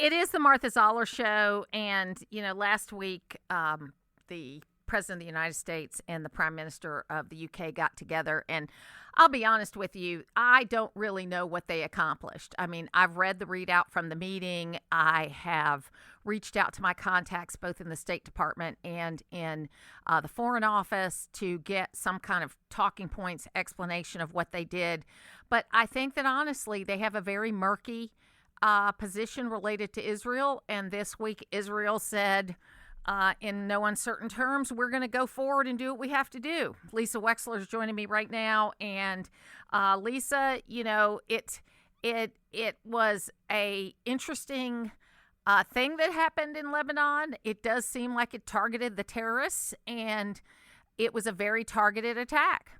It is the Martha Zoller Show, and last week the President of the United States and the Prime Minister of the UK got together, and I'll be honest with you, I don't really know what they accomplished. I mean, I've read the readout from the meeting. I have reached out to my contacts both in the State Department and in the Foreign Office to get some kind of talking points, explanation of what they did. But I think that honestly, they have a very murky position related to Israel. And this week, Israel said, in no uncertain terms, we're going to go forward and do what we have to do. Lisa Wexler is joining me right now. And Lisa, it was a interesting thing that happened in Lebanon. It does seem like it targeted the terrorists, and it was a very targeted attack.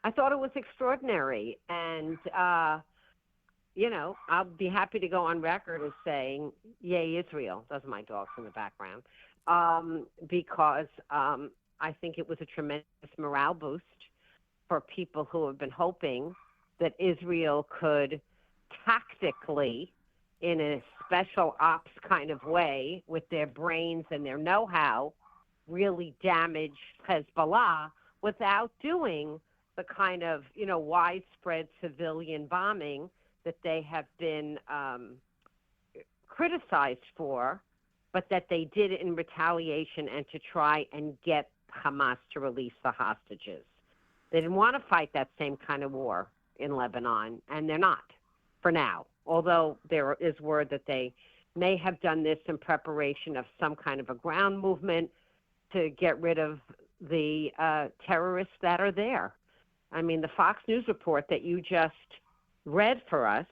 I thought it was extraordinary, and I'll be happy to go on record as saying, yay, Israel. Those are my dogs in the background. Because I think it was a tremendous morale boost for people who have been hoping that Israel could tactically, in a special ops kind of way, with their brains and their know-how, really damage Hezbollah without doing the kind of, widespread civilian bombing that they have been criticized for, but that they did in retaliation and to try and get Hamas to release the hostages. They didn't want to fight that same kind of war in Lebanon, and they're not for now, although there is word that they may have done this in preparation of some kind of a ground movement to get rid of the terrorists that are there. I mean, the Fox News report that you just read for us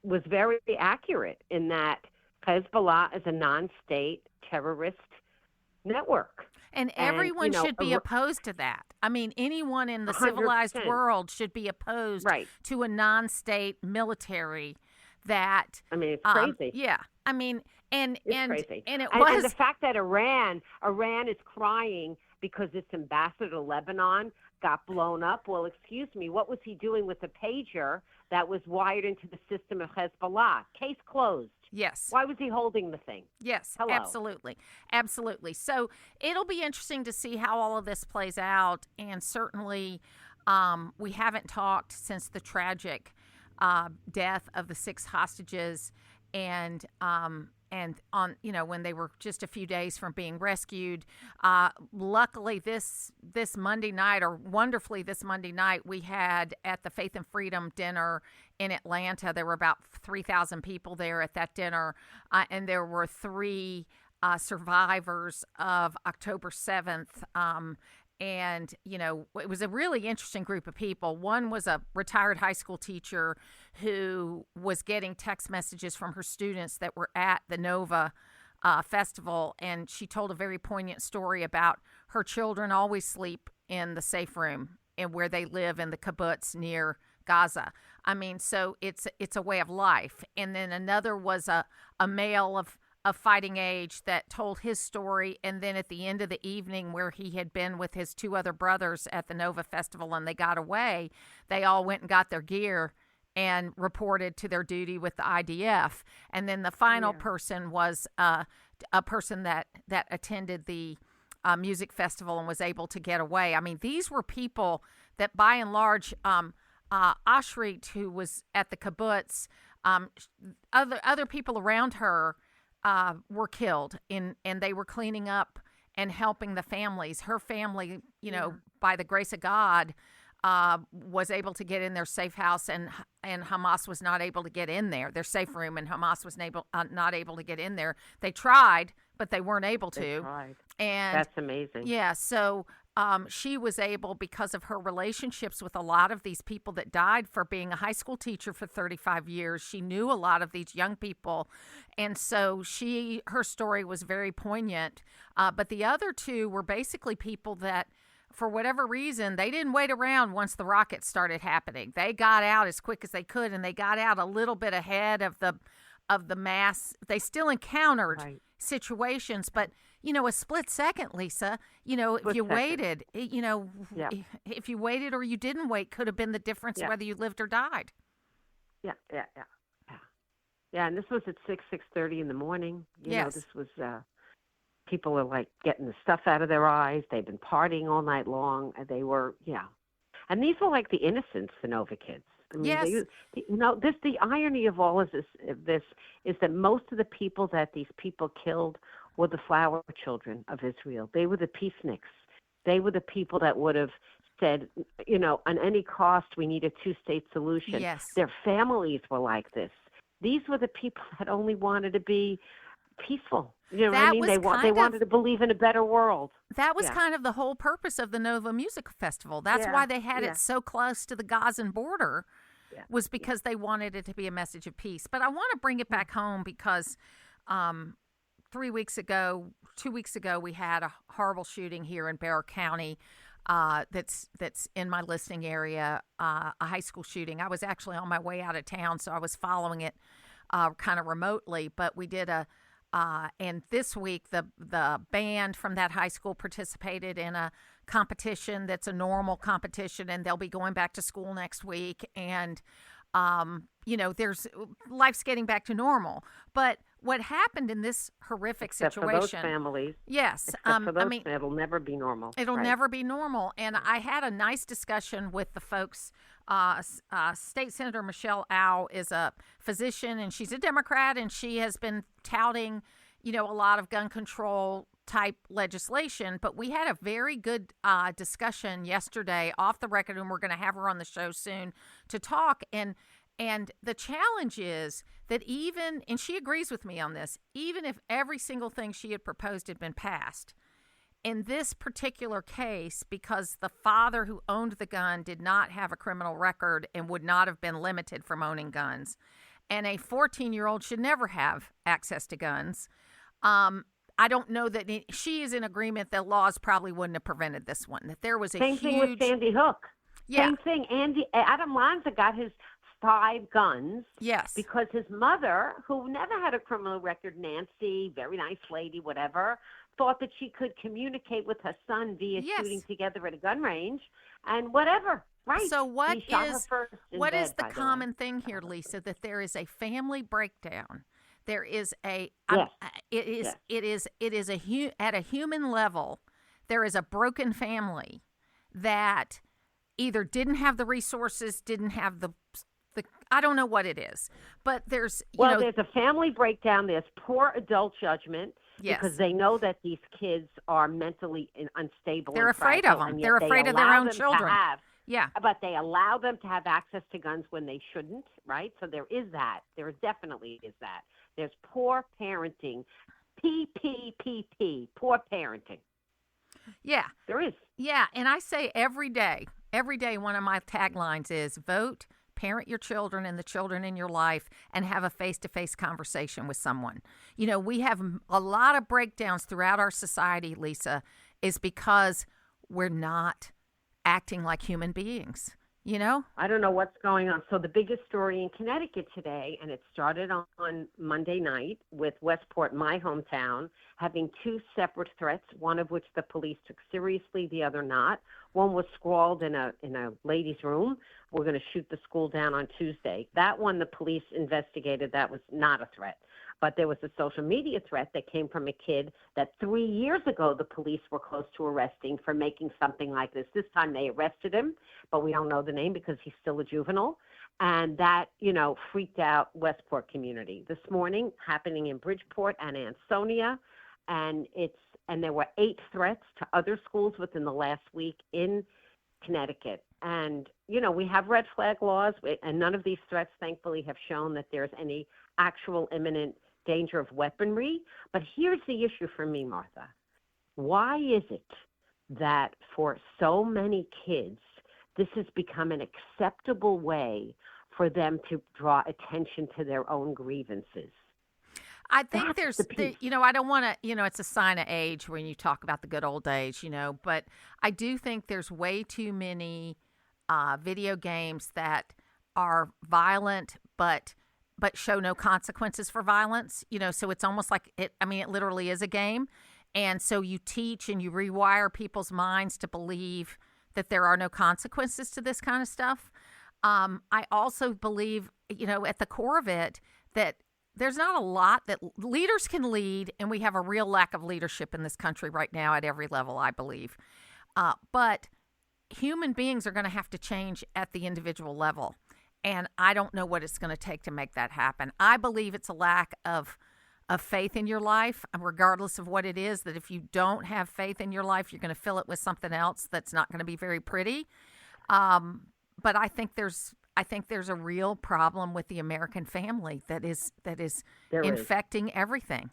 was very accurate in that Hezbollah is a non-state terrorist network. And everyone should be opposed to that. I mean, anyone in the 100%. Civilized world should be opposed to a non-state military that... I mean, it's crazy. Yeah. I mean, and crazy. And the fact that Iran is crying because its ambassador to Lebanon got blown up. Well, excuse me, what was he doing with the pager that was wired into the system of Hezbollah? Case closed. Yes. Why was he holding the thing? Yes, Hello. Absolutely. So it'll be interesting to see how all of this plays out. And certainly we haven't talked since the tragic death of the 6 hostages and on, when they were just a few days from being rescued. Luckily, this Monday night, or wonderfully this Monday night, we had at the Faith and Freedom dinner in Atlanta. There were about 3,000 people there at that dinner, and there were 3 survivors of October 7th. And, it was a really interesting group of people. One was a retired high school teacher who was getting text messages from her students that were at the Nova festival. And she told a very poignant story about her children always sleep in the safe room and where they live in the kibbutz near Gaza. I mean, so it's a way of life. And then another was a male of fighting age that told his story, and then at the end of the evening, where he had been with his 2 other brothers at the Nova Festival and they got away, they all went and got their gear and reported to their duty with the IDF. And then the final person was a person that attended the music festival and was able to get away. I mean, these were people that by and large, Ashrit, who was at the kibbutz, other people around her were killed, and they were cleaning up and helping the families. Her family, by the grace of God, was able to get in their safe house, and Hamas was not able to get in there. Their safe room, and Hamas was not able to get in there. They tried, but they weren't able to. They tried. And that's amazing. Yeah, so she was able, because of her relationships with a lot of these people that died, for being a high school teacher for 35 years. She knew a lot of these young people. And so her story was very poignant. But the other 2 were basically people that, for whatever reason, they didn't wait around once the rockets started happening. They got out as quick as they could, and they got out a little bit ahead of the mass. They still encountered situations, but a split second, Lisa, if you waited, if you waited or you didn't wait, could have been the difference whether you lived or died. Yeah. Yeah, and this was at 6:30 in the morning. Yes. This was people are like getting the stuff out of their eyes. They've been partying all night long. And they were, yeah. And these were like the innocent Sonova kids. I mean, Yes. the irony of all of this is that most of the people that these people killed were the flower children of Israel. They were the peaceniks. They were the people that would have said, on any cost, we need a two-state solution. Yes. Their families were like this. These were the people that only wanted to be peaceful. You know what I mean? They wanted to believe in a better world. That was kind of the whole purpose of the Nova Music Festival. That's why they had it so close to the Gazan border, was because they wanted it to be a message of peace. But I want to bring it back home because 2 weeks ago, we had a horrible shooting here in Bexar County. That's in my listening area, a high school shooting. I was actually on my way out of town, so I was following it kind of remotely. But we did and this week the band from that high school participated in a competition that's a normal competition, and they'll be going back to school next week. And there's life's getting back to normal. But what happened in this horrific situation? For those families. Yes. For those, it'll never be normal. It'll never be normal. And I had a nice discussion with the folks. State Senator Michelle Au is a physician, and she's a Democrat, and she has been touting, a lot of gun control type legislation. But we had a very good discussion yesterday off the record, and we're going to have her on the show soon to talk. And the challenge is that and she agrees with me on this, even if every single thing she had proposed had been passed, in this particular case, because the father who owned the gun did not have a criminal record and would not have been limited from owning guns, and a 14-year-old should never have access to guns, I don't know that she is in agreement that laws probably wouldn't have prevented this one, that there was a Same thing with Sandy Hook. Yeah. Same thing. Adam Lanza got his 5 guns. Yes. Because his mother, who never had a criminal record, Nancy, very nice lady, whatever, thought that she could communicate with her son via shooting together at a gun range and whatever. Right. So what is the common way. thing here, Lisa? That there is a family breakdown. There is at a human level, there is a broken family that either didn't have the resources, didn't have the I don't know what it is, but there's there's a family breakdown. There's poor adult judgment. Yes. Because they know that these kids are mentally unstable. They're afraid of them. They're afraid of their own children. But they allow them to have access to guns when they shouldn't, right? So there is that. There definitely is that. There's poor parenting. PPPP, poor parenting. Yeah. There is. Yeah, and I say every day, one of my taglines is vote, parent your children and the children in your life, and have a face-to-face conversation with someone. We have a lot of breakdowns throughout our society, Lisa, is because we're not acting like human beings, I don't know what's going on. So the biggest story in Connecticut today, and it started on Monday night with Westport, my hometown, having 2 separate threats, one of which the police took seriously, the other not. One was scrawled in a lady's room. We're going to shoot the school down on Tuesday. That one, the police investigated. That was not a threat. But there was a social media threat that came from a kid that 3 years ago the police were close to arresting for making something like this. This time they arrested him, but we don't know the name because he's still a juvenile. And that, freaked out Westport community. This morning, happening in Bridgeport and Ansonia, and there were 8 threats to other schools within the last week in Connecticut. And, we have red flag laws, and none of these threats, thankfully, have shown that there's any actual imminent danger of weaponry. But here's the issue for me, Martha. Why is it that for so many kids, this has become an acceptable way for them to draw attention to their own grievances? I think I don't want to, it's a sign of age when you talk about the good old days, but I do think there's way too many video games that are violent, but show no consequences for violence, so it's almost like it literally is a game. And so you teach and you rewire people's minds to believe that there are no consequences to this kind of stuff. I also believe, at the core of it, that there's not a lot that leaders can lead, and we have a real lack of leadership in this country right now at every level, I believe. But human beings are going to have to change at the individual level, and I don't know what it's going to take to make that happen. I believe it's a lack of faith in your life, regardless of what it is, that if you don't have faith in your life, you're going to fill it with something else that's not going to be very pretty. But I think there's a real problem with the American family that is infecting everything.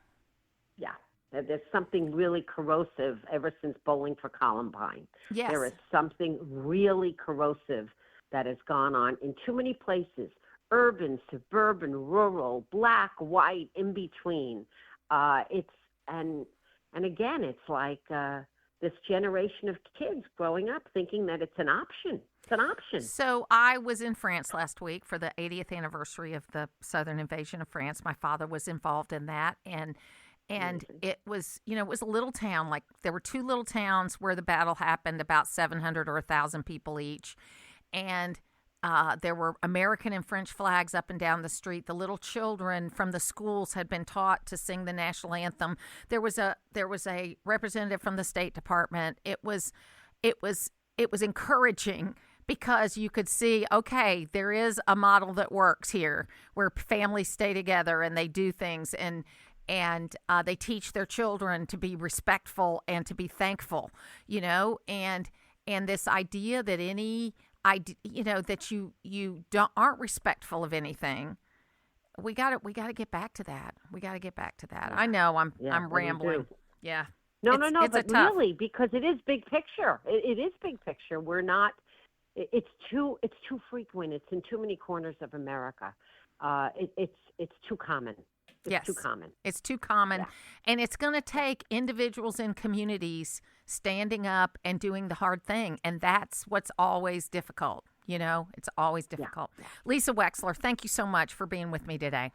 Yeah. There's something really corrosive ever since Bowling for Columbine. Yes. There is something really corrosive that has gone on in too many places. Urban, suburban, rural, black, white, in between. And again, it's like this generation of kids growing up thinking that it's an option. It's an option. So I was in France last week for the 80th anniversary of the Southern invasion of France. My father was involved in that, and it was, it was a little town. Like, there were two little towns where the battle happened, about 700 or 1,000 people each, and there were American and French flags up and down the street. The little children from the schools had been taught to sing the national anthem. There was a representative from the State Department. It was encouraging, because you could see, okay, there is a model that works here, where families stay together and they do things, and they teach their children to be respectful and to be thankful, and this idea that that you aren't respectful of anything. We got to get back to that. Yeah. I know I'm rambling. Yeah. No, but really, because it is big picture. It is big picture. We're not. It's too frequent. It's in too many corners of America. It's too common. It's too common. It's too common. Yeah. And it's going to take individuals in communities standing up and doing the hard thing. And that's what's always difficult. It's always difficult. Yeah. Lisa Wexler, thank you so much for being with me today.